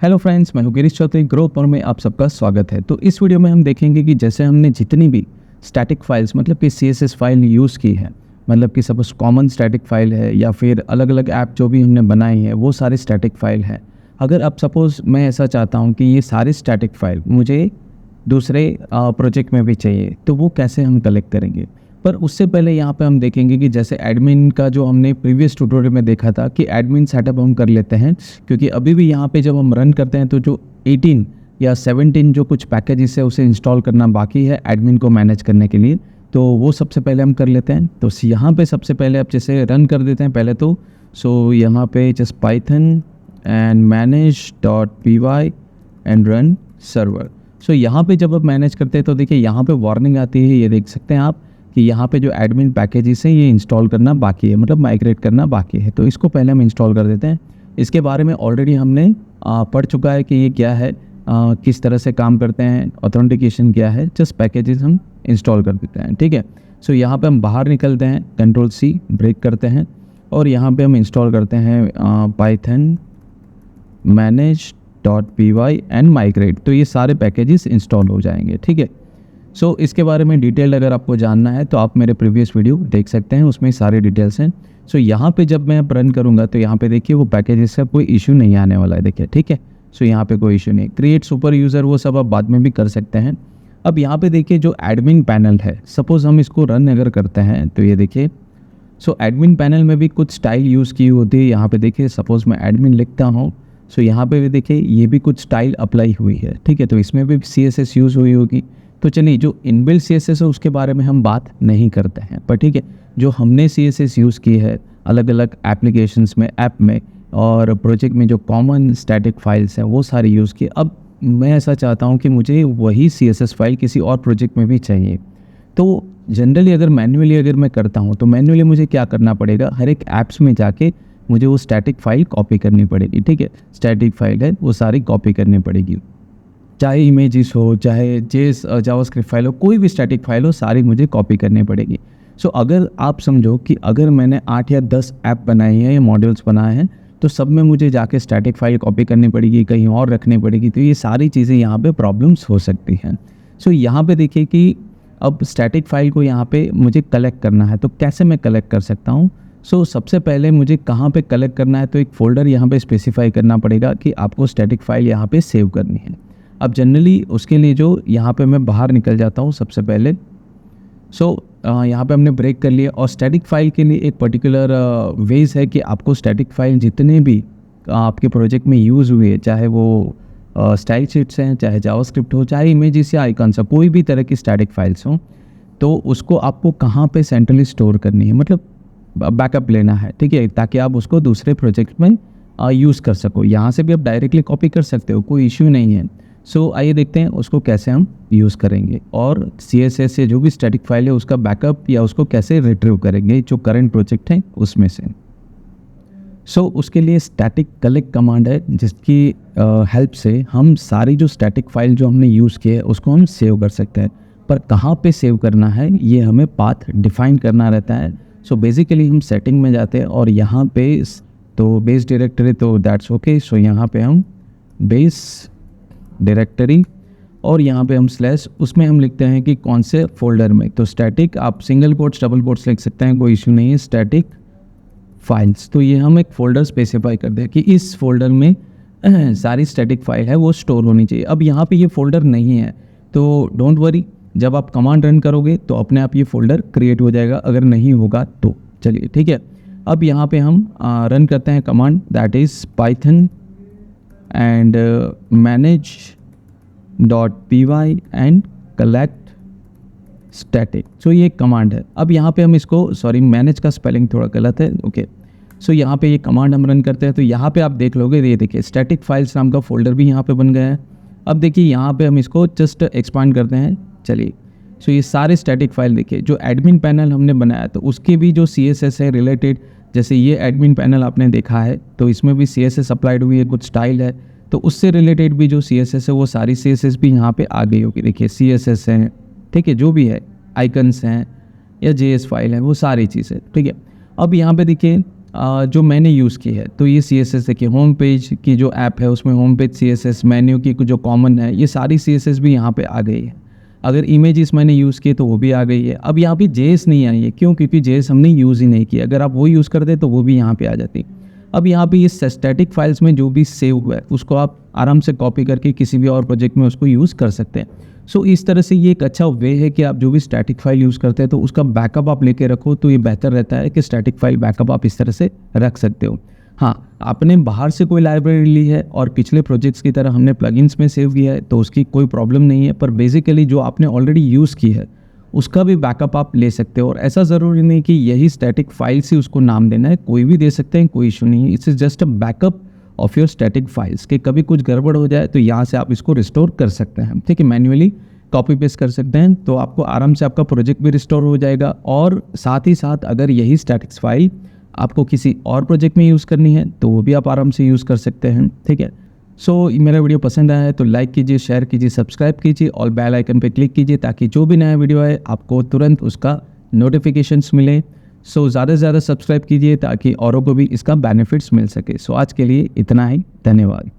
Hello friends, मैं हूं Girish Chaudhary. Grow पर में आप सबका स्वागत है। तो इस वीडियो में हम देखेंगे कि जैसे हमने जितनी भी स्टैटिक फाइल्स मतलब कि CSS फाइल यूज़ की है, मतलब कि सपोज कॉमन स्टैटिक फाइल है या फिर अलग अलग ऐप जो भी हमने बनाई है वो सारी स्टैटिक फाइल है। अगर अब सपोज़ मैं ऐसा चाहता हूं कि ये सारी स्टैटिक फाइल मुझे दूसरे प्रोजेक्ट में भी चाहिए, तो वो कैसे हम कलेक्ट करेंगे। पर उससे पहले यहाँ पे हम देखेंगे कि जैसे एडमिन का जो हमने प्रीवियस ट्यूटोरियल में देखा था कि एडमिन सेटअप हम कर लेते हैं, क्योंकि अभी भी यहाँ पे जब हम रन करते हैं तो जो 18 या 17 जो कुछ पैकेजेस है उसे इंस्टॉल करना बाकी है एडमिन को मैनेज करने के लिए, तो वो सबसे पहले हम कर लेते हैं। तो यहाँ पे सबसे पहले आप जैसे रन कर देते हैं पहले तो यहाँ पे just Python and manage.py and run server. यहाँ पे जब आप मैनेज करते हैं तो देखिए यहाँ पे वार्निंग आती है, ये देख सकते हैं आप कि यहाँ पे जो एडमिन पैकेजेस हैं ये इंस्टॉल करना बाकी है, मतलब माइग्रेट करना बाकी है। तो इसको पहले हम इंस्टॉल कर देते हैं। इसके बारे में ऑलरेडी हमने पढ़ चुका है कि ये क्या है, किस तरह से काम करते हैं, ऑथेंटिकेशन क्या है। जस्ट पैकेजेस हम इंस्टॉल कर देते हैं, ठीक है। यहाँ पे हम बाहर निकलते हैं, Ctrl+C ब्रेक करते हैं और यहाँ पे हम इंस्टॉल करते हैं पाइथन manage.py एंड माइग्रेट। तो ये सारे पैकेजेस इंस्टॉल हो जाएंगे, ठीक है। इसके बारे में डिटेल अगर आपको जानना है तो आप मेरे प्रीवियस वीडियो देख सकते हैं, उसमें सारे डिटेल्स हैं। यहाँ पे जब मैं रन करूँगा तो यहाँ पे देखिए वो पैकेजेस का कोई इशू नहीं आने वाला है, देखिए, ठीक है। यहाँ पे कोई इशू नहीं। क्रिएट सुपर यूज़र वो सब आप बाद में भी कर सकते हैं। अब यहाँ पे देखिए जो एडमिन पैनल है, सपोज़ हम इसको रन अगर करते हैं तो ये देखिए एडमिन पैनल में भी कुछ स्टाइल यूज़ की होती है। यहाँ पे देखिए सपोज़ मैं एडमिन लिखता हूँ, यहाँ पे भी देखिए ये भी कुछ स्टाइल अप्लाई हुई है, ठीक है। तो इसमें भी CSS यूज़ हुई होगी। तो चलिए जो इनबिल्ट CSS है उसके बारे में हम बात नहीं करते हैं, पर ठीक है जो हमने CSS यूज़ की है अलग अलग एप्लीकेशंस में, ऐप में और प्रोजेक्ट में, जो कॉमन स्टैटिक फाइल्स हैं वो सारी यूज़ की। अब मैं ऐसा चाहता हूँ कि मुझे वही CSS फाइल किसी और प्रोजेक्ट में भी चाहिए। तो जनरली अगर मैन्युअली अगर मैं करता हूँ तो मैन्युअली मुझे क्या करना पड़ेगा, हर एक ऐप्स में जाके मुझे वो स्टैटिक फाइल कॉपी करनी पड़ेगी, ठीक है। स्टैटिक फाइल है वो सारी कॉपी करनी पड़ेगी, चाहे इमेजेस हो, चाहे जावास्क्रिप्ट फाइल हो, कोई भी स्टैटिक फाइल हो, सारी मुझे कॉपी करनी पड़ेगी। अगर आप समझो कि अगर मैंने 8 या 10 ऐप बनाई है या मॉड्यूल्स बनाए हैं तो सब में मुझे जाके स्टैटिक फाइल कॉपी करनी पड़ेगी, कहीं और रखनी पड़ेगी, तो ये सारी चीज़ें यहाँ पे प्रॉब्लम्स हो सकती हैं। यहाँ पे देखिए कि अब स्टैटिक फाइल को यहाँ पे मुझे कलेक्ट करना है, तो कैसे मैं कलेक्ट कर सकता हूँ। सबसे पहले मुझे कहाँ पे कलेक्ट करना है, तो एक फ़ोल्डर यहाँ पे स्पेसिफाई करना पड़ेगा कि आपको स्टैटिक फाइल यहाँ पे सेव करनी है। अब जनरली उसके लिए जो यहाँ पे मैं बाहर निकल जाता हूँ सबसे पहले। यहाँ पे हमने ब्रेक कर लिया और स्टैटिक फाइल के लिए एक पर्टिकुलर वेज है कि आपको स्टैटिक फाइल जितने भी आपके प्रोजेक्ट में यूज़ हुए, चाहे वो स्टाइल शीट्स हैं, चाहे जावास्क्रिप्ट हो, चाहे इमेजेस या आइकन्स हो, कोई भी तरह की स्टैटिक फाइल्स हों, तो उसको आपको कहाँ पे सेंट्रली स्टोर करनी है, मतलब बैकअप लेना है, ठीक है, ताकि आप उसको दूसरे प्रोजेक्ट में यूज़ कर सको। यहाँ से भी आप डायरेक्टली कॉपी कर सकते हो, कोई इश्यू नहीं है। आइए देखते हैं उसको कैसे हम यूज़ करेंगे और CSS से जो भी स्टैटिक फाइल है उसका बैकअप या उसको कैसे रिट्रीव करेंगे जो करंट प्रोजेक्ट है उसमें से। उसके लिए स्टैटिक कलेक्ट कमांड है जिसकी हेल्प से हम सारी जो स्टैटिक फाइल जो हमने यूज़ की है उसको हम सेव कर सकते हैं। पर कहाँ पे सेव करना है ये हमें पाथ डिफाइन करना रहता है। बेसिकली हम सेटिंग में जाते हैं और यहाँ पे तो बेस डायरेक्टरी, तो दैट्स ओके। यहाँ पे हम बेस डायरेक्टरी और यहाँ पे हम स्लैश, उसमें हम लिखते हैं कि कौन से फोल्डर में। तो स्टैटिक आप सिंगल कोट्स डबल कोट्स लिख सकते हैं, कोई इशू नहीं है। स्टैटिक फाइल्स, तो ये हम एक फ़ोल्डर स्पेसिफाई कर दें कि इस फोल्डर में सारी स्टैटिक फाइल है वो स्टोर होनी चाहिए। अब यहाँ पे ये फ़ोल्डर नहीं है तो डोंट वरी, जब आप कमांड रन करोगे तो अपने आप ये फ़ोल्डर क्रिएट हो जाएगा, अगर नहीं होगा तो। चलिए ठीक है, अब यहाँ पे हम रन करते हैं command, that is Python and manage.py and collect static. ये एक कमांड है। अब यहाँ पे हम इसको, सॉरी मैनेज का स्पेलिंग थोड़ा गलत है, ओके। यहाँ पे ये कमांड हम रन करते हैं तो यहाँ पे आप देख लोगे, ये देखिए स्टैटिक फाइल्स नाम का फोल्डर भी यहाँ पे बन गया है। अब देखिए यहाँ पे हम इसको जस्ट एक्सपांड करते हैं। चलिए ये सारे स्टैटिक फाइल देखिए जो एडमिन पैनल हमने बनाया तो उसके भी जो CSS है रिलेटेड, जैसे ये एडमिन पैनल आपने देखा है तो इसमें भी CSS अप्लाइड हुई है, कुछ स्टाइल है, तो उससे रिलेटेड भी जो CSS है वो सारी CSS भी यहाँ पे आ गई होगी। देखिए CSS है, ठीक है, जो भी है, आइकन्स हैं या JS फाइल है, वो सारी चीज़ें, ठीक है। अब यहाँ पे देखिए जो मैंने यूज़ की है, तो ये CSS देखिए होम पेज की जो ऐप है उसमें होम पेज CSS, मेन्यू की जो कॉमन है, ये सारी CSS भी यहाँ पे आ गई है। अगर इमेजेस मैंने यूज़ किए तो वो भी आ गई है। अब यहाँ पे JS नहीं आई है, क्यों? क्योंकि JS हमने यूज़ ही नहीं किया। अगर आप वो यूज़ करते तो वो भी यहाँ पे आ जाती। अब यहाँ पे ये स्टैटिक फाइल्स में जो भी सेव हुआ है उसको आप आराम से कॉपी करके किसी भी और प्रोजेक्ट में उसको यूज़ कर सकते हैं। सो इस तरह से ये एक अच्छा वे है कि आप जो भी स्टैटिक फाइल यूज़ करते हैं तो उसका बैकअप आप लेके रखो, तो ये बेहतर रहता है कि स्टैटिक फाइल बैकअप आप इस तरह से रख सकते हो। हाँ, आपने बाहर से कोई लाइब्रेरी ली है और पिछले प्रोजेक्ट्स की तरह हमने प्लगइन्स में सेव किया है तो उसकी कोई प्रॉब्लम नहीं है, पर बेसिकली जो आपने ऑलरेडी यूज़ की है उसका भी बैकअप आप ले सकते हो। और ऐसा ज़रूरी नहीं कि यही स्टैटिक फाइल से उसको नाम देना है, कोई भी दे सकते हैं, कोई इशू नहीं है। It's just a backup of your static files कि कभी कुछ गड़बड़ हो जाए तो यहाँ से आप इसको रिस्टोर कर सकते हैं, ठीक है। मैन्युअली कॉपी पेस्ट कर सकते हैं, तो आपको आराम से आपका प्रोजेक्ट भी रिस्टोर हो जाएगा। और साथ ही साथ अगर यही स्टैटिक्स फाइल आपको किसी और प्रोजेक्ट में यूज़ करनी है तो वो भी आप आराम से यूज़ कर सकते हैं, ठीक है। सो मेरा वीडियो पसंद आया है तो लाइक कीजिए, शेयर कीजिए, सब्सक्राइब कीजिए और बेल आइकन पे क्लिक कीजिए ताकि जो भी नया वीडियो आए आपको तुरंत उसका नोटिफिकेशंस मिले। सो ज़्यादा से ज़्यादा सब्सक्राइब कीजिए ताकि औरों को भी इसका बेनिफिट्स मिल सके। सो आज के लिए इतना ही, धन्यवाद।